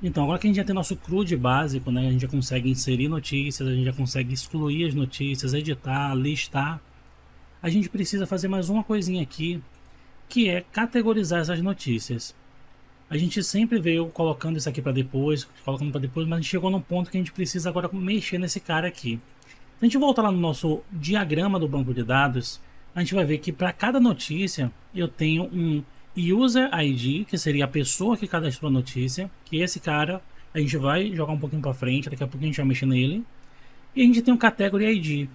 Então, agora que a gente já tem nosso CRUD básico, né, a gente já consegue inserir notícias, a gente já consegue excluir as notícias, editar, listar, a gente precisa fazer mais uma coisinha aqui, que é categorizar essas notícias. A gente sempre veio colocando isso aqui para depois, colocando para depois, mas a gente chegou num ponto que a gente precisa agora mexer nesse cara aqui. Se a gente voltar lá no nosso diagrama do banco de dados, a gente vai ver que para cada notícia eu tenho um User ID, que seria a pessoa que cadastrou a notícia, que esse cara a gente vai jogar um pouquinho para frente, daqui a pouco a gente vai mexer nele. E a gente tem um Category ID,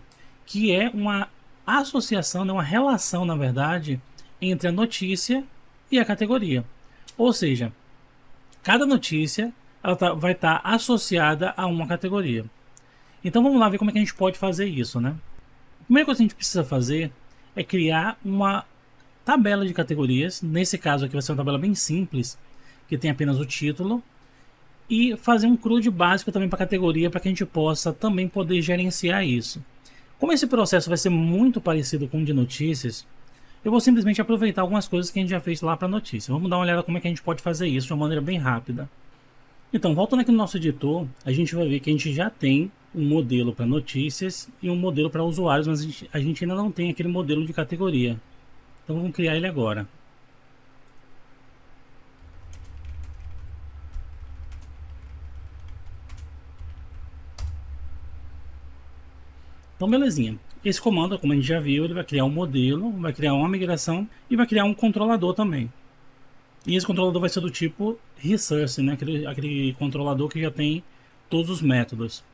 que é uma associação, né, uma relação, na verdade, entre a notícia e a categoria. Ou seja, cada notícia ela vai estar associada a uma categoria. Então vamos lá ver como é que a gente pode fazer isso, né? A primeira coisa que a gente precisa fazer é criar uma tabela de categorias. Nesse caso aqui vai ser uma tabela bem simples, que tem apenas o título, e fazer um CRUD básico também para a categoria, para que a gente possa também poder gerenciar isso. Como esse processo vai ser muito parecido com o de notícias, eu vou simplesmente aproveitar algumas coisas que a gente já fez lá para notícia. Vamos dar uma olhada como é que a gente pode fazer isso de uma maneira bem rápida. Então, voltando aqui no nosso editor, a gente vai ver que a gente já tem um modelo para notícias e um modelo para usuários, mas a gente ainda não tem aquele modelo de categoria. Então vamos criar ele agora. Então belezinha. Esse comando, como a gente já viu, ele vai criar um modelo, vai criar uma migração e vai criar um controlador também. E esse controlador vai ser do tipo Resource, né? Aquele controlador que já tem todos os métodos.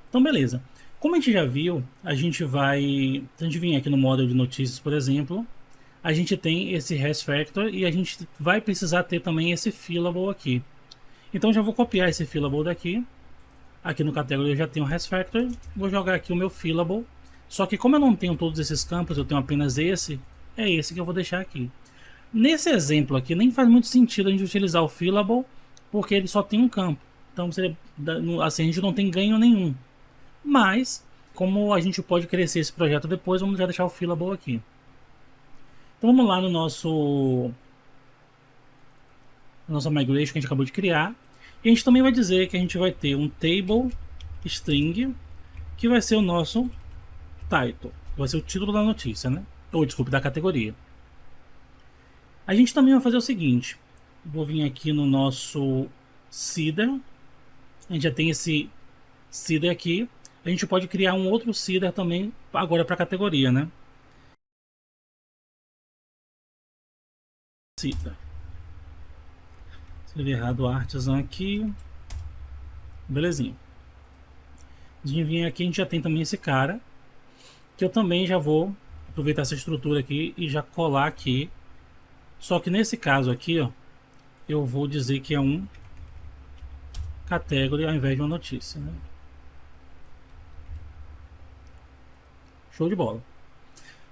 Então beleza. Como a gente já viu, a gente vai... Se a gente vir aqui no módulo de notícias, por exemplo, a gente tem esse hasFactor e a gente vai precisar ter também esse fillable aqui. Então já vou copiar esse fillable daqui. Aqui no category eu já tenho o hasFactor, vou jogar aqui o meu fillable. Só que como eu não tenho todos esses campos, eu tenho apenas esse, é esse que eu vou deixar aqui. Nesse exemplo aqui nem faz muito sentido a gente utilizar o fillable, porque ele só tem um campo. Então assim, a gente não tem ganho nenhum. Mas, como a gente pode crescer esse projeto depois, vamos já deixar o fillable aqui. Então vamos lá no nossa migration que a gente acabou de criar. E a gente também vai dizer que a gente vai ter um table string, que vai ser o nosso title, vai ser o título da notícia, né? Ou desculpe, da categoria. A gente também vai fazer o seguinte, vou vir aqui no nosso seeder, a gente já tem esse seeder aqui, a gente pode criar um outro seeder também agora para a categoria, né? Seeder. Escrevi errado o artisan aqui, belezinha. A gente vem aqui, a gente já tem também esse cara, que eu também já vou aproveitar essa estrutura aqui e já colar aqui. Só que nesse caso aqui, ó, eu vou dizer que é um category ao invés de uma notícia, né? Show de bola.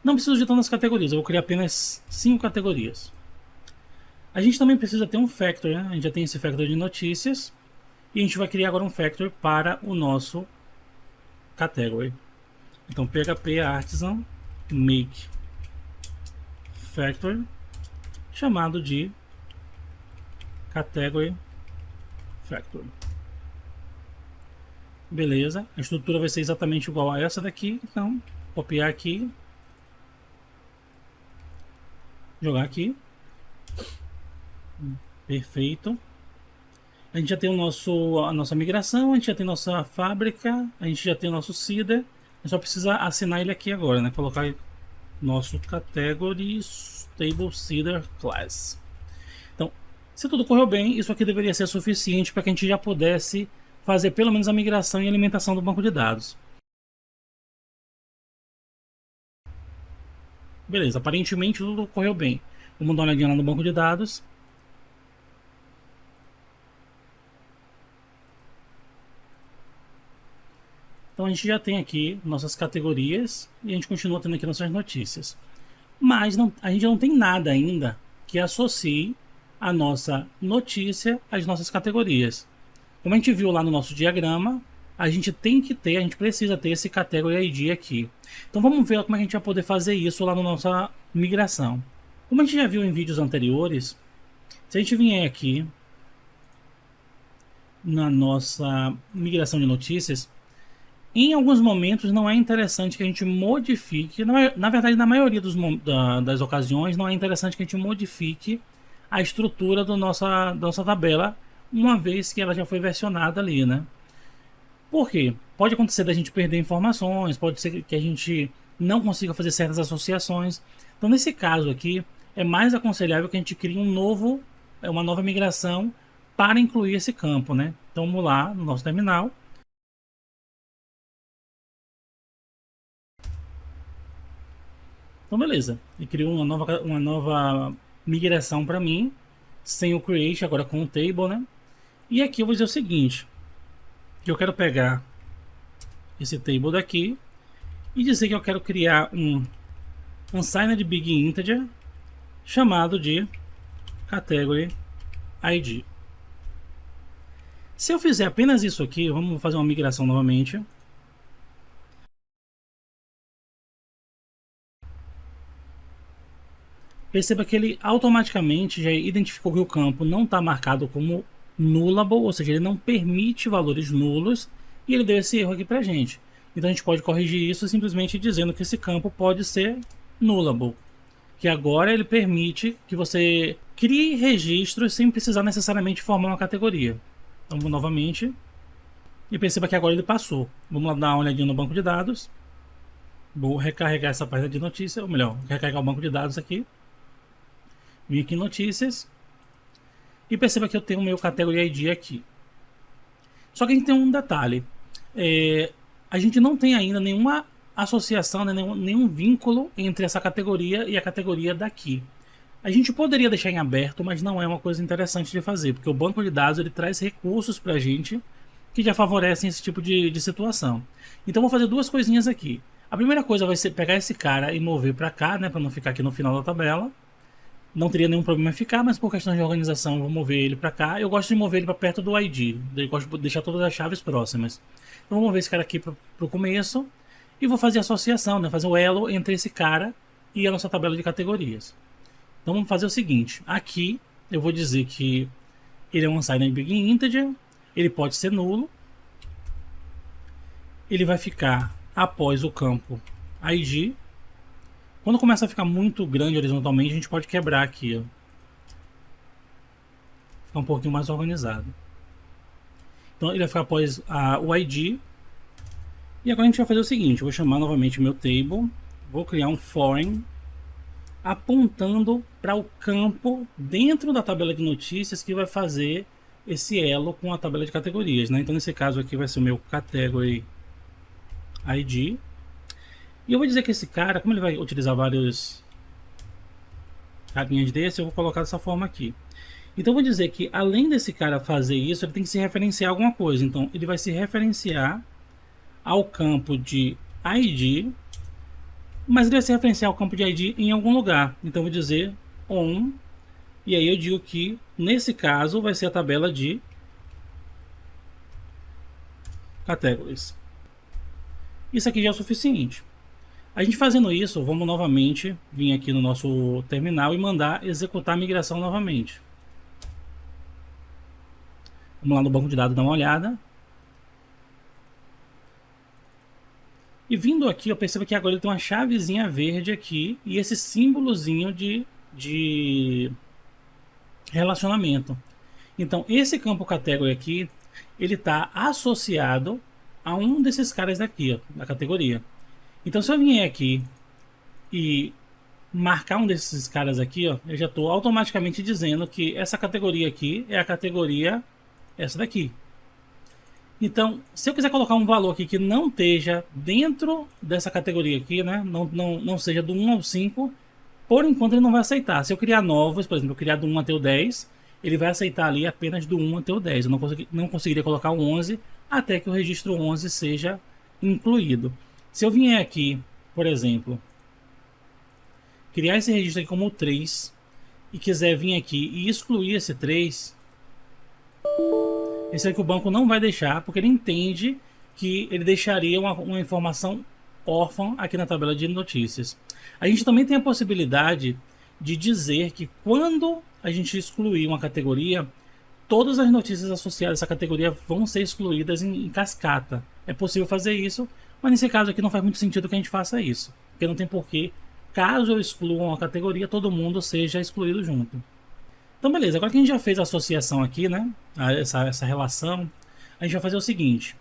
Não preciso de tantas categorias, eu vou criar apenas 5 categorias. A gente também precisa ter um factor, né? A gente já tem esse factor de notícias. E a gente vai criar agora um factor para o nosso category. Então PHP artisan make factor chamado de category factor. Beleza, a estrutura vai ser exatamente igual a essa daqui, então copiar aqui, jogar aqui, perfeito. A gente já tem a nossa migração, a gente já tem nossa fábrica, a gente já tem o nosso seeder, a gente só precisa assinar ele aqui agora, né? Colocar nosso category table seeder class. Então, se tudo correu bem, isso aqui deveria ser suficiente para que a gente já pudesse fazer pelo menos a migração e alimentação do banco de dados. Beleza, aparentemente tudo correu bem. Vamos dar uma olhadinha lá no banco de dados. Então a gente já tem aqui nossas categorias e a gente continua tendo aqui nossas notícias. Mas a gente não tem nada ainda que associe a nossa notícia às nossas categorias. Como a gente viu lá no nosso diagrama, a gente precisa ter esse Category ID aqui. Então vamos ver como é que a gente vai poder fazer isso lá na nossa migração. Como a gente já viu em vídeos anteriores, se a gente vier aqui na nossa migração de notícias, em alguns momentos não é interessante que a gente modifique, na verdade, na maioria das ocasiões, não é interessante que a gente modifique a estrutura da nossa tabela, uma vez que ela já foi versionada ali, né? Por quê? Pode acontecer da gente perder informações, pode ser que a gente não consiga fazer certas associações. Então, nesse caso aqui, é mais aconselhável que a gente crie uma nova migração para incluir esse campo, né? Então, vamos lá no nosso terminal. Então, beleza. Ele criou uma nova migração para mim, sem o create, agora com o table, né? E aqui eu vou dizer o seguinte, que eu quero pegar esse table daqui e dizer que eu quero criar um unsigned big integer chamado de category id. Se eu fizer apenas isso aqui, vamos fazer uma migração novamente. Perceba que ele automaticamente já identificou que o campo não está marcado como nullable, ou seja, ele não permite valores nulos, e ele deu esse erro aqui para a gente. Então a gente pode corrigir isso simplesmente dizendo que esse campo pode ser nullable, que agora ele permite que você crie registros sem precisar necessariamente formar uma categoria. Então vamos novamente, e perceba que agora ele passou. Vamos lá dar uma olhadinha no banco de dados. Vou recarregar essa página de notícia, ou melhor, recarregar o banco de dados aqui. Vim aqui em notícias e perceba que eu tenho o meu category ID aqui. Só que a gente tem um detalhe, a gente não tem ainda nenhuma associação, né, nenhum vínculo entre essa categoria e a categoria daqui. A gente poderia deixar em aberto, mas não é uma coisa interessante de fazer, porque o banco de dados ele traz recursos para a gente que já favorecem esse tipo de situação. Então vou fazer duas coisinhas aqui. A primeira coisa vai ser pegar esse cara e mover para cá, né, para não ficar aqui no final da tabela. Não teria nenhum problema ficar, mas por questão de organização eu vou mover ele para cá. Eu gosto de mover ele para perto do ID, eu gosto de deixar todas as chaves próximas. Então vou mover esse cara aqui para o começo e vou fazer a associação, né? Fazer o elo entre esse cara e a nossa tabela de categorias. Então vamos fazer o seguinte, aqui eu vou dizer que ele é um unsigned big integer, ele pode ser nulo, ele vai ficar após o campo ID. Quando começa a ficar muito grande horizontalmente, a gente pode quebrar aqui, ó. Ficar um pouquinho mais organizado. Então ele vai ficar após o ID. E agora a gente vai fazer o seguinte, eu vou chamar novamente o meu table, vou criar um foreign apontando para o campo dentro da tabela de notícias que vai fazer esse elo com a tabela de categorias, né? Então nesse caso aqui vai ser o meu category ID. E eu vou dizer que esse cara, como ele vai utilizar vários carinhas desse, eu vou colocar dessa forma aqui. Então eu vou dizer que além desse cara fazer isso, ele tem que se referenciar a alguma coisa. Então ele vai se referenciar ao campo de ID, mas ele vai se referenciar ao campo de ID em algum lugar. Então eu vou dizer on, e aí eu digo que nesse caso vai ser a tabela de categories. Isso aqui já é o suficiente. A gente fazendo isso, vamos novamente vir aqui no nosso terminal e mandar executar a migração novamente. Vamos lá no banco de dados dar uma olhada. E vindo aqui, eu percebo que agora ele tem uma chavezinha verde aqui e esse símbolozinho de relacionamento. Então esse campo category aqui, ele está associado a um desses caras daqui, ó, da categoria. Então se eu vier aqui e marcar um desses caras aqui, ó, eu já estou automaticamente dizendo que essa categoria aqui é a categoria essa daqui. Então se eu quiser colocar um valor aqui que não esteja dentro dessa categoria aqui, né, não seja do 1 ao 5, por enquanto ele não vai aceitar. Se eu criar novos, por exemplo, eu criar do 1 até o 10, ele vai aceitar ali apenas do 1 até o 10. Eu não conseguiria colocar o 11 até que o registro 11 seja incluído. Se eu vier aqui, por exemplo, criar esse registro aqui como 3 e quiser vir aqui e excluir esse 3, esse aqui o banco não vai deixar, porque ele entende que ele deixaria uma informação órfã aqui na tabela de notícias. A gente também tem a possibilidade de dizer que quando a gente excluir uma categoria, todas as notícias associadas a essa categoria vão ser excluídas em cascata. É possível fazer isso, mas nesse caso aqui não faz muito sentido que a gente faça isso, porque não tem porquê, caso eu exclua uma categoria, todo mundo seja excluído junto. Então beleza, agora que a gente já fez a associação aqui, né, essa relação, a gente vai fazer o seguinte.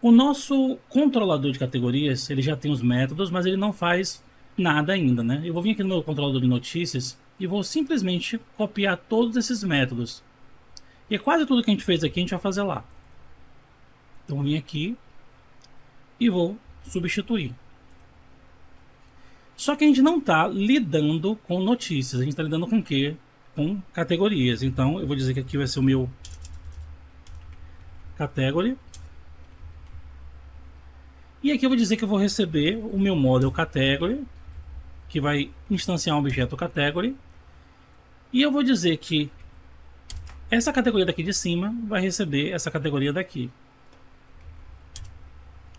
O nosso controlador de categorias, ele já tem os métodos, mas ele não faz nada ainda, né? Eu vou vir aqui no meu controlador de notícias e vou simplesmente copiar todos esses métodos. E é quase tudo que a gente fez aqui, a gente vai fazer lá. Então vou vir aqui e vou substituir. Só que a gente não está lidando com notícias, a gente está lidando com o quê? Com categorias. Então eu vou dizer que aqui vai ser o meu category. E aqui eu vou dizer que eu vou receber o meu model category, que vai instanciar um objeto category. E eu vou dizer que essa categoria daqui de cima vai receber essa categoria daqui.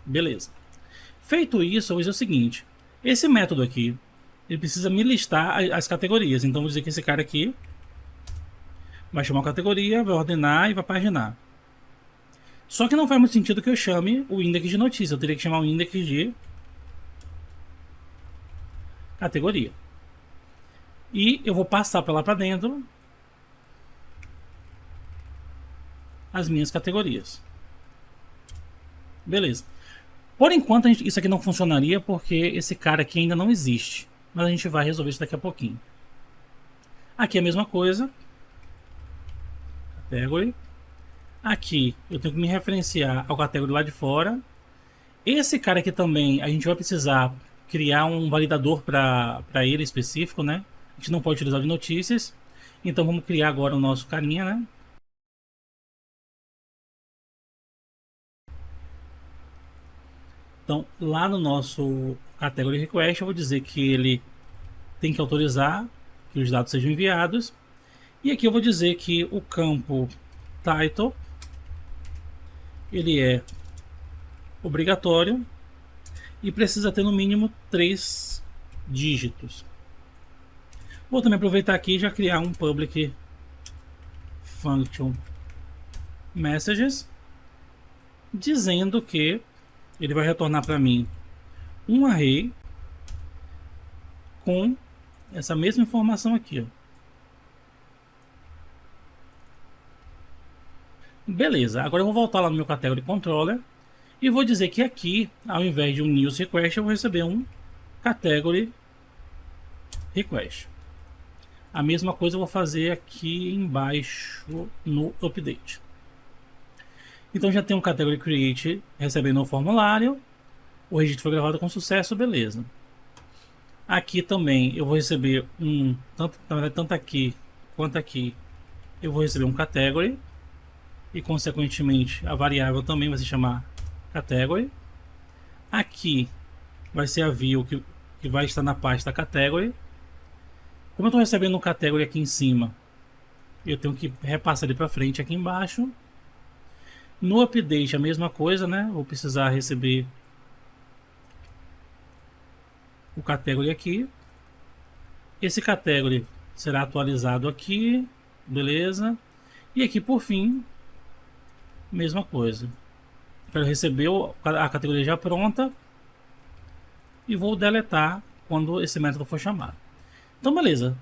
Beleza. Feito isso, eu vou dizer o seguinte. Esse método aqui, ele precisa me listar as categorias. Então eu vou dizer que esse cara aqui vai chamar uma categoria, vai ordenar e vai paginar. Só que não faz muito sentido que eu chame o index de notícia. Eu teria que chamar o index de categoria. E eu vou passar para lá para dentro as minhas categorias. Beleza. Por enquanto isso aqui não funcionaria porque esse cara aqui ainda não existe. Mas a gente vai resolver isso daqui a pouquinho. Aqui é a mesma coisa. Category. Aqui eu tenho que me referenciar ao category lá de fora. Esse cara aqui também a gente vai precisar criar um validador para ele específico, né? A gente não pode utilizar de notícias. Então vamos criar agora o nosso carinha, né? Então lá no nosso category request eu vou dizer que ele tem que autorizar que os dados sejam enviados. E aqui eu vou dizer que o campo title ele é obrigatório e precisa ter no mínimo 3 dígitos. Vou também aproveitar aqui e já criar um public function messages dizendo que ele vai retornar para mim um array com essa mesma informação aqui, ó. Beleza, agora eu vou voltar lá no meu category controller e vou dizer que aqui, ao invés de um news request, eu vou receber um category request. A mesma coisa eu vou fazer aqui embaixo no update. Então já tem um category create recebendo o formulário, o registro foi gravado com sucesso, beleza. Aqui também eu vou receber tanto aqui quanto aqui, eu vou receber um category. E consequentemente a variável também vai se chamar category. Aqui vai ser a view que vai estar na pasta category. Como eu estou recebendo um category aqui em cima, eu tenho que repassar ele para frente aqui embaixo. No update a mesma coisa, né? Vou precisar receber o category aqui. Esse category será atualizado aqui, beleza? E aqui por fim mesma coisa. Quero receber a categoria já pronta e vou deletar quando esse método for chamado. Então beleza.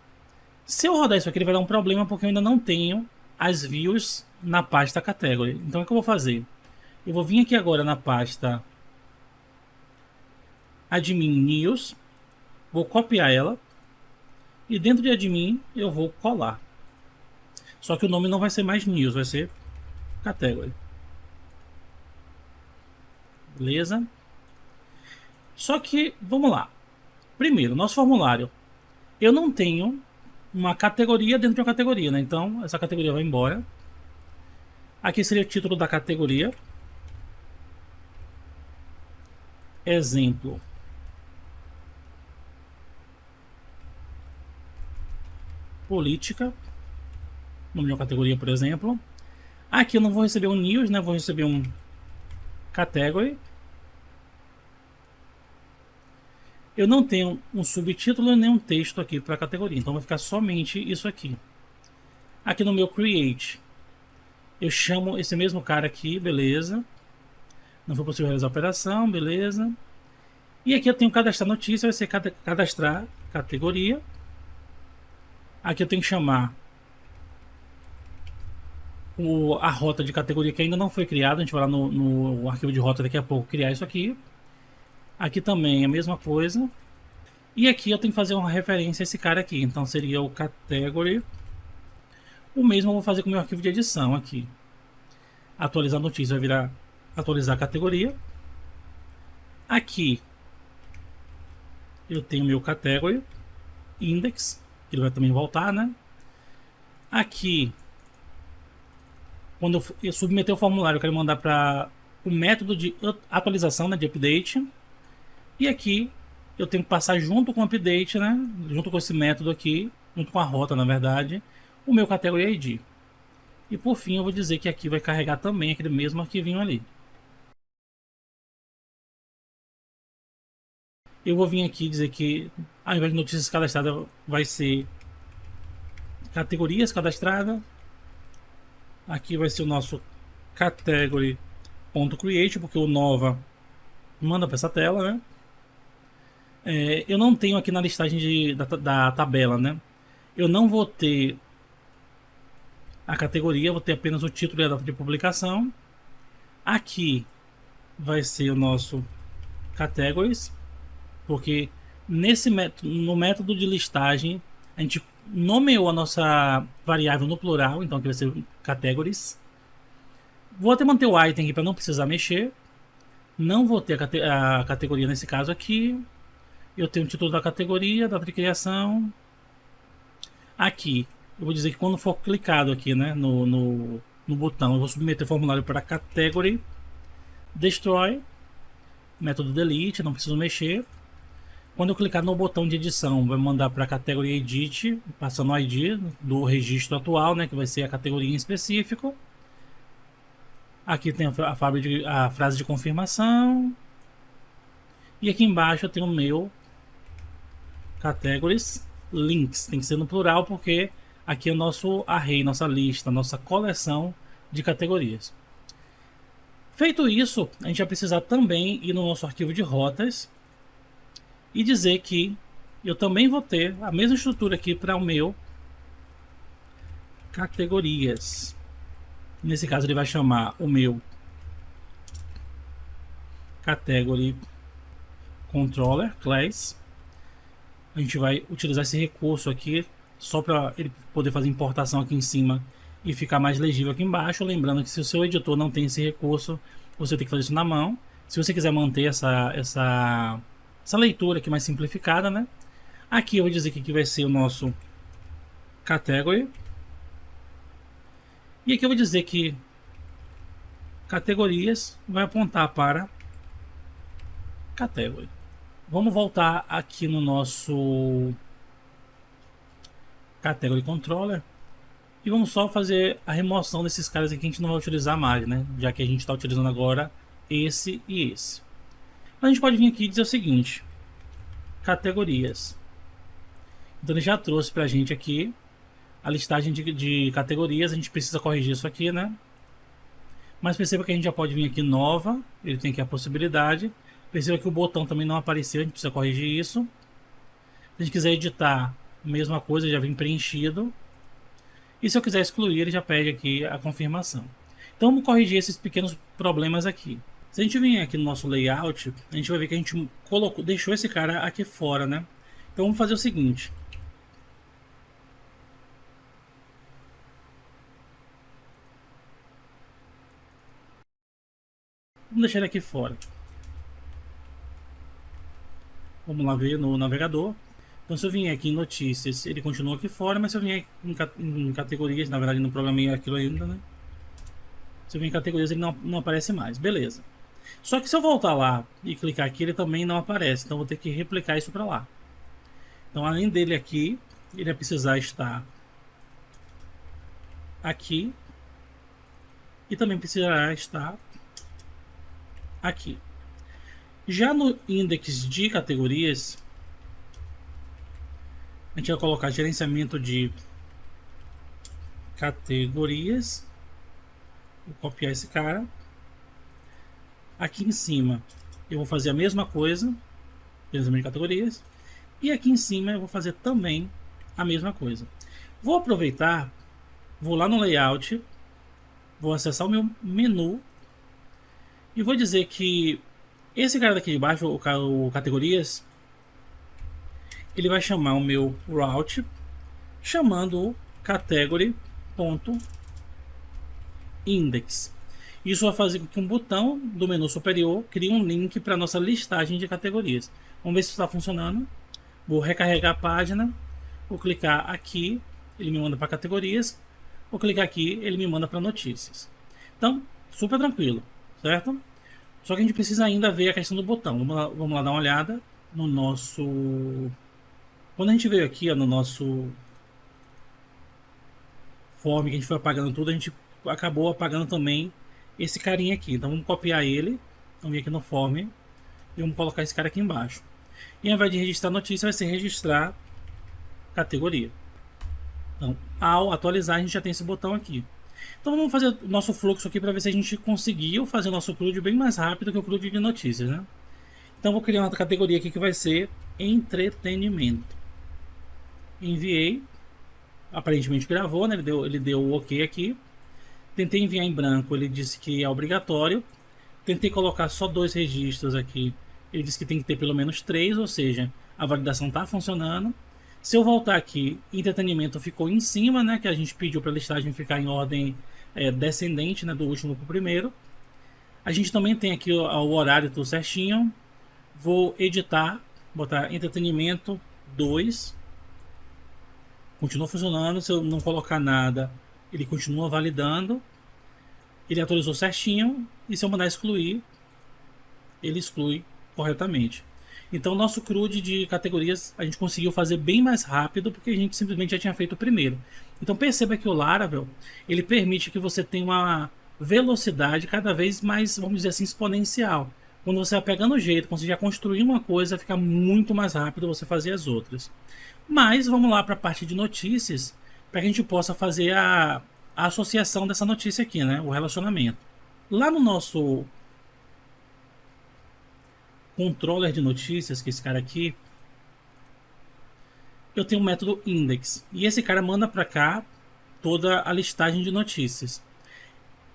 Se eu rodar isso aqui ele vai dar um problema porque eu ainda não tenho as views na pasta category. Então o que eu vou fazer? Eu vou vir aqui agora na pasta admin news, vou copiar ela e dentro de admin eu vou colar. Só que o nome não vai ser mais news, vai ser category. Beleza? Só que, vamos lá. Primeiro, nosso formulário. Eu não tenho uma categoria dentro de uma categoria, né? Então, essa categoria vai embora. Aqui seria o título da categoria. Exemplo. Política. Nome de uma categoria, por exemplo. Aqui eu não vou receber um news, né? Vou receber um category. Eu não tenho um subtítulo nem um texto aqui para a categoria, então vai ficar somente isso aqui. Aqui no meu Create, eu chamo esse mesmo cara aqui, beleza. Não foi possível realizar a operação, beleza. E aqui eu tenho cadastrar notícia, vai ser cadastrar categoria. Aqui eu tenho que chamar a rota de categoria que ainda não foi criada. A gente vai lá no arquivo de rota daqui a pouco criar isso aqui. Aqui também é a mesma coisa. E aqui eu tenho que fazer uma referência a esse cara aqui. Então seria o category. O mesmo eu vou fazer com o meu arquivo de edição aqui. Atualizar notícia vai virar atualizar a categoria. Aqui eu tenho meu category index, que ele vai também voltar, né? Aqui, quando eu submeter o formulário, eu quero mandar para o método de atualização, né, de update. E aqui eu tenho que passar junto com o update, né, junto com esse método aqui, junto com a rota, na verdade, o meu category ID. E por fim eu vou dizer que aqui vai carregar também aquele mesmo arquivinho ali. Eu vou vir aqui dizer que ao invés de notícias cadastradas vai ser categorias cadastradas. Aqui vai ser o nosso category.create, porque o Nova manda para essa tela, né? Eu não tenho aqui na listagem da tabela, né? Eu não vou ter a categoria, vou ter apenas o título e a data de publicação. Aqui vai ser o nosso categories, porque no método de listagem a gente nomeou a nossa variável no plural, então aqui vai ser categories. Vou até manter o item aqui para não precisar mexer. Não vou ter a categoria nesse caso aqui. Eu tenho o título da categoria, data de criação. Aqui, eu vou dizer que quando for clicado aqui, né, no botão, eu vou submeter o formulário para category, destroy, método delete, não preciso mexer. Quando eu clicar no botão de edição, vai mandar para a categoria edit, passando o ID do registro atual, né, que vai ser a categoria em específico. Aqui tem a frase de confirmação. E aqui embaixo eu tenho o meu categories links. Tem que ser no plural porque aqui é o nosso array, nossa lista, nossa coleção de categorias. Feito isso, a gente vai precisar também ir no nosso arquivo de rotas e dizer que eu também vou ter a mesma estrutura aqui para o meu categorias. Nesse caso ele vai chamar o meu category controller class. A gente vai utilizar esse recurso aqui só para ele poder fazer importação aqui em cima e ficar mais legível aqui embaixo. Lembrando que se o seu editor não tem esse recurso, você tem que fazer isso na mão. Se você quiser manter essa leitura aqui mais simplificada, né? Aqui eu vou dizer que aqui vai ser o nosso category. E aqui eu vou dizer que categorias vai apontar para category. Vamos voltar aqui no nosso category controller e vamos só fazer a remoção desses caras aqui que a gente não vai utilizar mais, né? Já que a gente está utilizando agora esse e esse. A gente pode vir aqui e dizer o seguinte: categorias. Então ele já trouxe para a gente aqui a listagem de categorias. A gente precisa corrigir isso aqui, né? Mas perceba que a gente já pode vir aqui nova. Ele tem aqui a possibilidade. Perceba que o botão também não apareceu, a gente precisa corrigir isso. Se a gente quiser editar, mesma coisa, já vem preenchido. E se eu quiser excluir, ele já pede aqui a confirmação. Então vamos corrigir esses pequenos problemas aqui. Se a gente vir aqui no nosso layout, a gente vai ver que a gente deixou esse cara aqui fora, né? Então vamos fazer o seguinte. Vamos deixar ele aqui fora. Vamos lá ver no navegador. Então se eu vier aqui em notícias, ele continua aqui fora, mas se eu vier em categorias, na verdade não programei aquilo ainda, né? Se eu vier em categorias, ele não aparece mais, beleza. Só que se eu voltar lá e clicar aqui, ele também não aparece, então vou ter que replicar isso para lá. Então além dele aqui, ele vai precisar estar aqui e também precisará estar aqui. Já no index de categorias, a gente vai colocar gerenciamento de categorias. Vou copiar esse cara. Aqui em cima eu vou fazer a mesma coisa, gerenciamento de categorias. E aqui em cima eu vou fazer também a mesma coisa. Vou aproveitar, vou lá no layout, vou acessar o meu menu e vou dizer que esse cara daqui de baixo, o categorias, ele vai chamar o meu route chamando o category.index. Isso vai fazer com que um botão do menu superior crie um link para nossa listagem de categorias. Vamos ver se está funcionando. Vou recarregar a página, vou clicar aqui, ele me manda para categorias, vou clicar aqui, ele me manda para notícias. Então, super tranquilo, certo? Só que a gente precisa ainda ver a questão do botão. Vamos lá dar uma olhada no nosso... Quando a gente veio aqui, ó, no nosso form, que a gente foi apagando tudo, a gente acabou apagando também esse carinha aqui. Então vamos copiar ele, vamos vir aqui no form e vamos colocar esse cara aqui embaixo. E ao invés de registrar notícia, vai ser registrar categoria. Então, ao atualizar, a gente já tem esse botão aqui. Então vamos fazer o nosso fluxo aqui para ver se a gente conseguiu fazer o nosso CRUD bem mais rápido que o CRUD de notícias, né? Então vou criar uma categoria aqui que vai ser entretenimento. Enviei, aparentemente gravou, né? Ele deu o OK aqui. Tentei enviar em branco, ele disse que é obrigatório. Tentei colocar só 2 registros aqui, ele disse que tem que ter pelo menos 3, ou seja, a validação está funcionando. Se eu voltar aqui, entretenimento ficou em cima, né? Que a gente pediu para a listagem ficar em ordem descendente, né? Do último para o primeiro. A gente também tem aqui o horário tudo certinho. Vou editar, botar entretenimento 2. Continua funcionando, se eu não colocar nada, ele continua validando. Ele atualizou certinho, e se eu mandar excluir, ele exclui corretamente. Então, nosso CRUD de categorias a gente conseguiu fazer bem mais rápido, porque a gente simplesmente já tinha feito o primeiro. Então, perceba que o Laravel, ele permite que você tenha uma velocidade cada vez mais, vamos dizer assim, exponencial. Quando você vai pegando o jeito, quando você já construir uma coisa, fica muito mais rápido você fazer as outras. Mas vamos lá para a parte de notícias, para que a gente possa fazer a associação dessa notícia aqui, né? O relacionamento. Lá no nosso controller de notícias, que é esse cara aqui, eu tenho um método index. E esse cara manda para cá toda a listagem de notícias.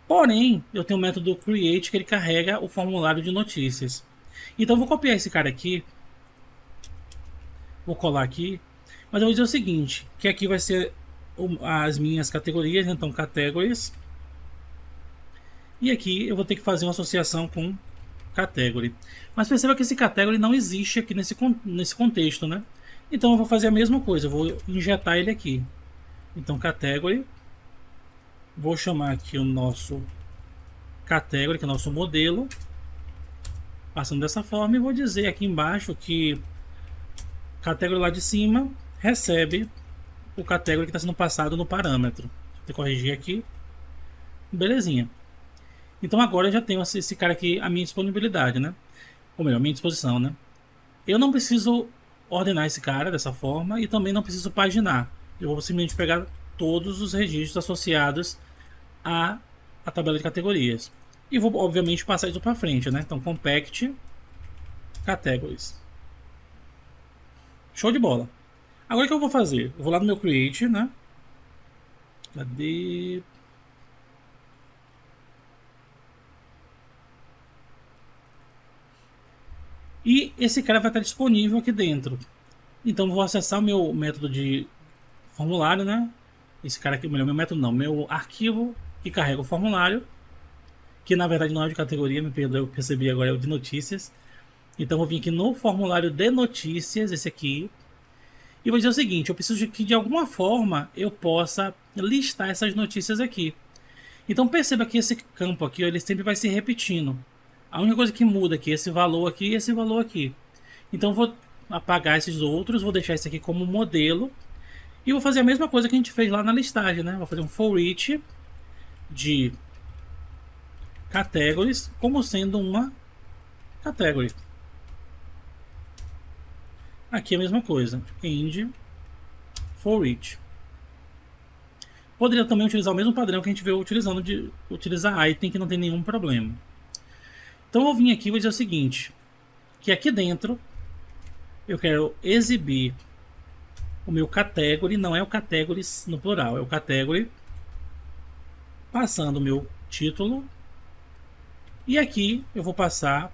Porém, eu tenho o método create, que ele carrega o formulário de notícias. Então eu vou copiar esse cara aqui, vou colar aqui, mas eu vou dizer o seguinte, que aqui vai ser as minhas categorias, então categories, e aqui eu vou ter que fazer uma associação com category. Mas perceba que esse category não existe aqui nesse contexto, né? Então eu vou fazer a mesma coisa, eu vou injetar ele aqui. Então category, vou chamar aqui o nosso category, que é o nosso modelo, passando dessa forma, e vou dizer aqui embaixo que category lá de cima recebe o category que está sendo passado no parâmetro. Deixa eu corrigir aqui. Belezinha. Então agora eu já tenho esse cara aqui à minha disponibilidade, né? Ou melhor, à minha disposição, né? Eu não preciso ordenar esse cara dessa forma e também não preciso paginar. Eu vou simplesmente pegar todos os registros associados à tabela de categorias. E vou, obviamente, passar isso para frente, né? Então, compact categories. Show de bola. Agora o que eu vou fazer? Eu vou lá no meu create, né? Cadê? E esse cara vai estar disponível aqui dentro. Então eu vou acessar o meu método de formulário, né? Esse cara aqui, meu método não, meu arquivo que carrega o formulário, que na verdade não é de categoria, me perdoe, eu percebi agora, é o de notícias. Então eu vou vir aqui no formulário de notícias, esse aqui, e vou dizer o seguinte, eu preciso que de alguma forma eu possa listar essas notícias aqui. Então perceba que esse campo aqui, ele sempre vai se repetindo. A única coisa que muda aqui é esse valor aqui e esse valor aqui. Então eu vou apagar esses outros, vou deixar esse aqui como modelo. E vou fazer a mesma coisa que a gente fez lá na listagem, né? Vou fazer um for each de categories como sendo uma category. Aqui é a mesma coisa, end for each. Poderia também utilizar o mesmo padrão que a gente veio utilizando de utilizar item, que não tem nenhum problema. Então eu vou vir aqui e vou dizer o seguinte, que aqui dentro eu quero exibir o meu category, não é o categories no plural, é o category passando o meu título, e aqui eu vou passar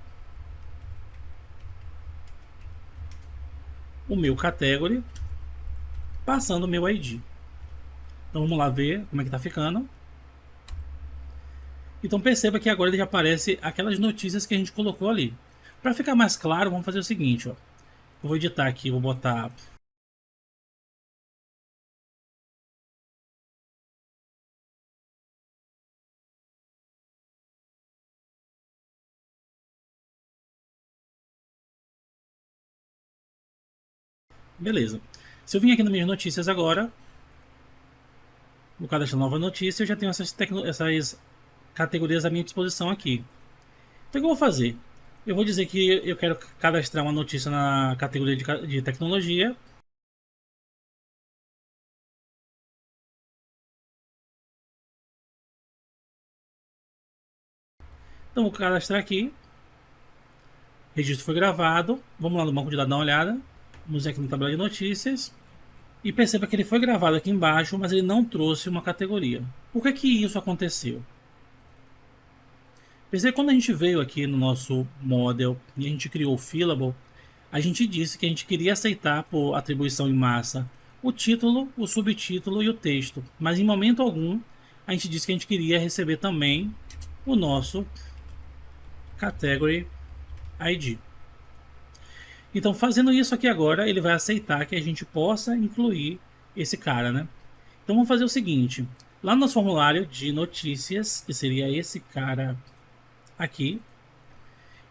o meu category passando o meu ID. Então vamos lá ver como é que tá ficando. Então perceba que agora ele já aparece aquelas notícias que a gente colocou ali. Para ficar mais claro, vamos fazer o seguinte, ó. Eu vou editar aqui, vou botar beleza. Se eu vim aqui nas minhas notícias agora, no cadastro nova notícia, eu já tenho essas categorias à minha disposição aqui. Então o que eu vou fazer? Eu vou dizer que eu quero cadastrar uma notícia na categoria de tecnologia. Então vou cadastrar aqui. Registro foi gravado. Vamos lá no banco de dados dar uma olhada. Vamos aqui no tabela de notícias. E perceba que ele foi gravado aqui embaixo, mas ele não trouxe uma categoria. Por que que isso aconteceu? Perceba que quando a gente veio aqui no nosso model e a gente criou o Fillable, a gente disse que a gente queria aceitar por atribuição em massa o título, o subtítulo e o texto. Mas em momento algum, a gente disse que a gente queria receber também o nosso Category ID. Então, fazendo isso aqui agora, ele vai aceitar que a gente possa incluir esse cara, né? Então, vamos fazer o seguinte. Lá no nosso formulário de notícias, que seria esse cara aqui,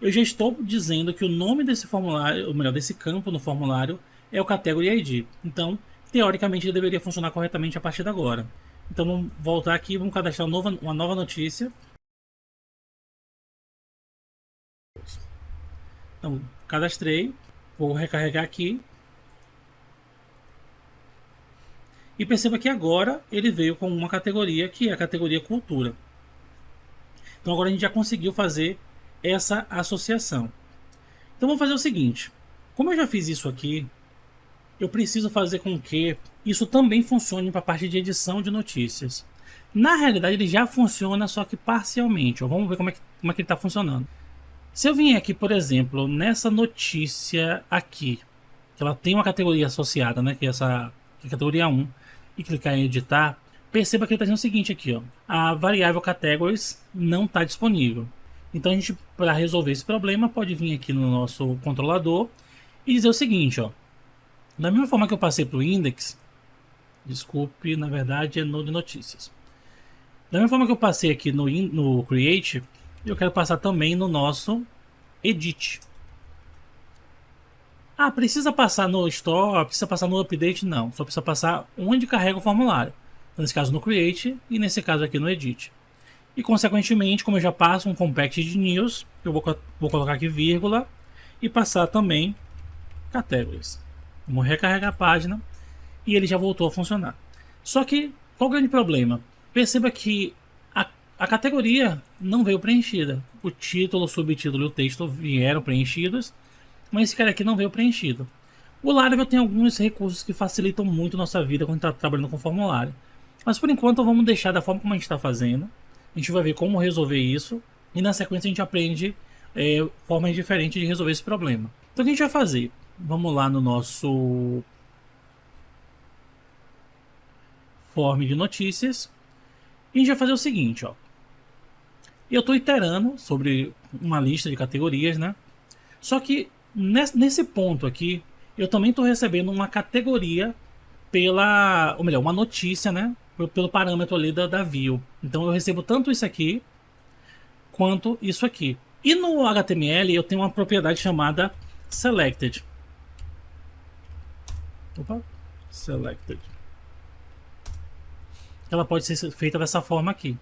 eu já estou dizendo que o nome desse formulário, ou melhor, desse campo no formulário, é o Category ID. Então, teoricamente, ele deveria funcionar corretamente a partir de agora. Então, vamos voltar aqui, vamos cadastrar uma nova notícia. Então, cadastrei. Vou recarregar aqui. E perceba que agora ele veio com uma categoria que é a categoria cultura. Então agora a gente já conseguiu fazer essa associação. Então vamos fazer o seguinte. Como eu já fiz isso aqui, eu preciso fazer com que isso também funcione para a parte de edição de notícias. Na realidade ele já funciona, só que parcialmente. Vamos ver como é que ele está funcionando. Se eu vim aqui, por exemplo, nessa notícia aqui, que ela tem uma categoria associada, né, que é essa categoria 1, e clicar em editar, perceba que ele está dizendo o seguinte aqui, ó, a variável categories não está disponível. Então a gente, para resolver esse problema, pode vir aqui no nosso controlador e dizer o seguinte, ó, da mesma forma que eu passei para o index, desculpe, na verdade é no de notícias. Da mesma forma que eu passei aqui no create, eu quero passar também no nosso edit. Ah, precisa passar no store, precisa passar no update? Não, só precisa passar onde carrega o formulário. Então, nesse caso no create e nesse caso aqui no edit. E consequentemente, como eu já passo um compact de news, eu vou colocar aqui vírgula e passar também categories. Vamos recarregar a página e ele já voltou a funcionar. Só que, qual o grande problema? Perceba que a categoria não veio preenchida. O título, o subtítulo e o texto vieram preenchidos, mas esse cara aqui não veio preenchido. O Laravel tem alguns recursos que facilitam muito nossa vida quando está trabalhando com formulário. Mas por enquanto vamos deixar da forma como a gente está fazendo. A gente vai ver como resolver isso. E na sequência a gente aprende formas diferentes de resolver esse problema. Então o que a gente vai fazer? Vamos lá no nosso form de notícias. E a gente vai fazer o seguinte, ó. Eu estou iterando sobre uma lista de categorias, né? Só que nesse ponto aqui, eu também estou recebendo uma categoria ou melhor, uma notícia, né? Pelo parâmetro ali da view. Então eu recebo tanto isso aqui, quanto isso aqui. E no HTML eu tenho uma propriedade chamada selected. Opa, selected. Ela pode ser feita dessa forma aqui.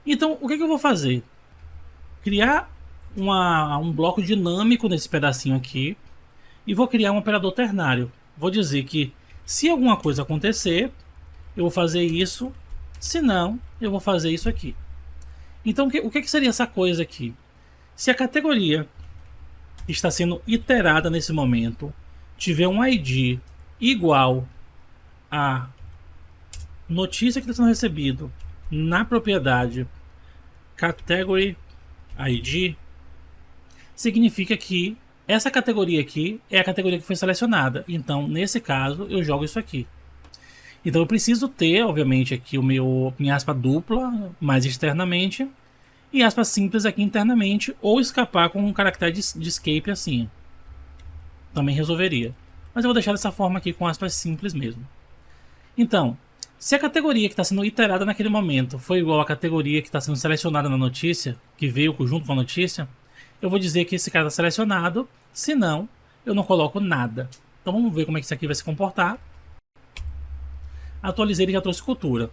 Então, o que eu vou fazer? Criar um bloco dinâmico nesse pedacinho aqui e vou criar um operador ternário. Vou dizer que se alguma coisa acontecer, eu vou fazer isso, se não, eu vou fazer isso aqui. Então, o que seria essa coisa aqui? Se a categoria que está sendo iterada nesse momento tiver um ID igual a notícia que está sendo recebido na propriedade category ID, significa que essa categoria aqui é a categoria que foi selecionada. Então, nesse caso, eu jogo isso aqui. Então, eu preciso ter, obviamente, aqui minha aspa dupla, mais externamente, e aspas simples aqui internamente, ou escapar com um caractere de escape assim. Também resolveria. Mas eu vou deixar dessa forma aqui com aspas simples mesmo. Então, se a categoria que está sendo iterada naquele momento foi igual à categoria que está sendo selecionada na notícia, que veio junto com a notícia, eu vou dizer que esse cara está selecionado, se não, eu não coloco nada. Então vamos ver como é que isso aqui vai se comportar. Atualizei e já trouxe cultura.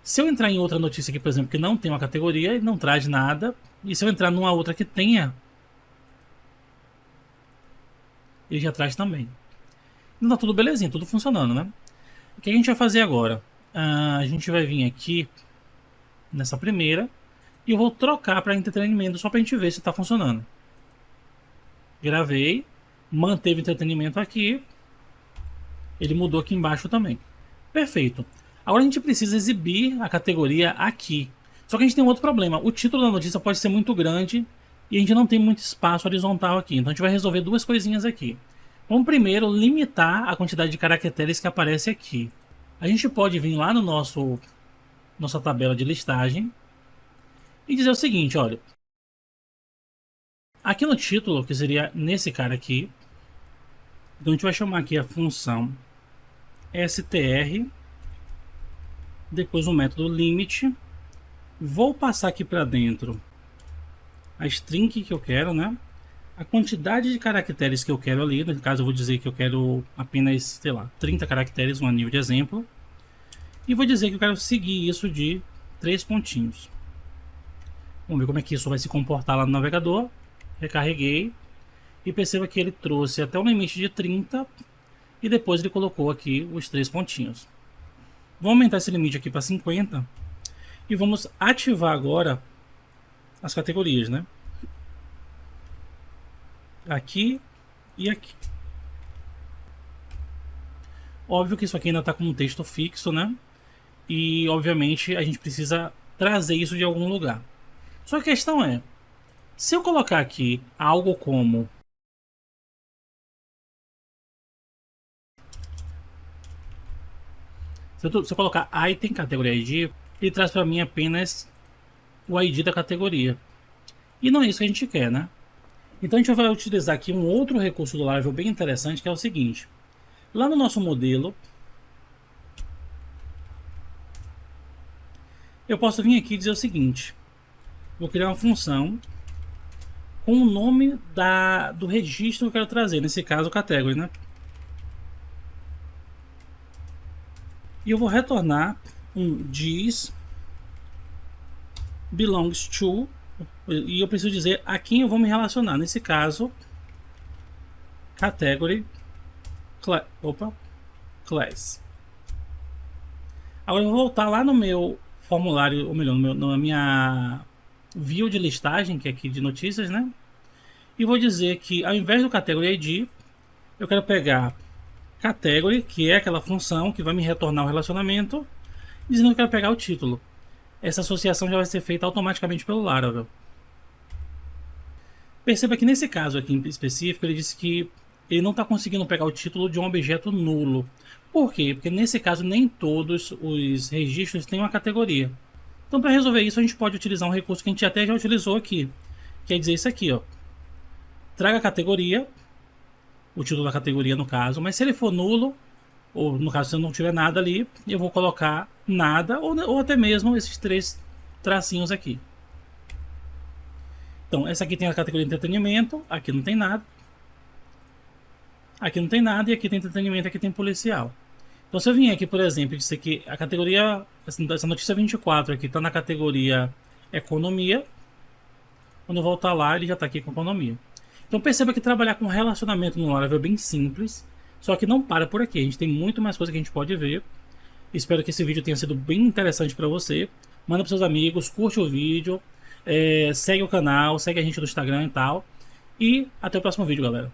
Se eu entrar em outra notícia aqui, por exemplo, que não tem uma categoria, ele não traz nada. E se eu entrar numa outra que tenha, ele já traz também. Então tá tudo belezinha, tudo funcionando, né? O que a gente vai fazer agora? A gente vai vir aqui nessa primeira e eu vou trocar para entretenimento só para a gente ver se está funcionando. Gravei, manteve entretenimento aqui, ele mudou aqui embaixo também. Perfeito. Agora a gente precisa exibir a categoria aqui. Só que a gente tem um outro problema. O título da notícia pode ser muito grande e a gente não tem muito espaço horizontal aqui. Então a gente vai resolver duas coisinhas aqui. Vamos primeiro limitar a quantidade de caracteres que aparece aqui. A gente pode vir lá no nossa tabela de listagem e dizer o seguinte, olha. Aqui no título, que seria nesse cara aqui, então a gente vai chamar aqui a função str, depois o método limit. Vou passar aqui para dentro a string que eu quero, né? A quantidade de caracteres que eu quero ali, no caso eu vou dizer que eu quero apenas, sei lá, 30 caracteres, um nível de exemplo. E vou dizer que eu quero seguir isso de 3 pontinhos. Vamos ver como é que isso vai se comportar lá no navegador. Recarreguei e perceba que ele trouxe até um limite de 30 e depois ele colocou aqui os 3 pontinhos. Vou aumentar esse limite aqui para 50 e vamos ativar agora as categorias, né? Aqui e aqui. Óbvio que isso aqui ainda está com um texto fixo, né? E obviamente a gente precisa trazer isso de algum lugar. Só que a questão é, se eu colocar aqui algo como se eu colocar item categoria ID, ele traz para mim apenas o ID da categoria. E não é isso que a gente quer, né? Então a gente vai utilizar aqui um outro recurso do Laravel bem interessante, que é o seguinte. Lá no nosso modelo, eu posso vir aqui e dizer o seguinte. Vou criar uma função com o nome do registro que eu quero trazer, nesse caso o category, né? E eu vou retornar um this belongs to, e eu preciso dizer a quem eu vou me relacionar. Nesse caso, category class. Agora eu vou voltar lá no meu formulário, ou melhor, na minha view de listagem, que é aqui de notícias, né? E vou dizer que ao invés do category ID, eu quero pegar category, que é aquela função que vai me retornar o relacionamento, dizendo que eu quero pegar o título. Essa associação já vai ser feita automaticamente pelo Laravel. Perceba que nesse caso aqui em específico, ele disse que ele não está conseguindo pegar o título de um objeto nulo. Por quê? Porque nesse caso nem todos os registros têm uma categoria. Então para resolver isso a gente pode utilizar um recurso que a gente até já utilizou aqui. Quer dizer isso aqui, ó. Traga a categoria, o título da categoria no caso, mas se ele for nulo, ou no caso se eu não tiver nada ali, eu vou colocar nada, ou até mesmo esses 3 tracinhos aqui. Então essa aqui tem a categoria de entretenimento, aqui não tem nada. Aqui não tem nada e aqui tem entretenimento, aqui tem policial. Então se eu vim aqui, por exemplo, e disser que a categoria, essa notícia 24 aqui está na categoria economia, quando eu voltar lá ele já está aqui com economia. Então perceba que trabalhar com relacionamento no Laravel é bem simples, só que não para por aqui, a gente tem muito mais coisa que a gente pode ver. Espero que esse vídeo tenha sido bem interessante para você. Manda para seus amigos, curte o vídeo, segue o canal, segue a gente no Instagram e tal. E até o próximo vídeo, galera.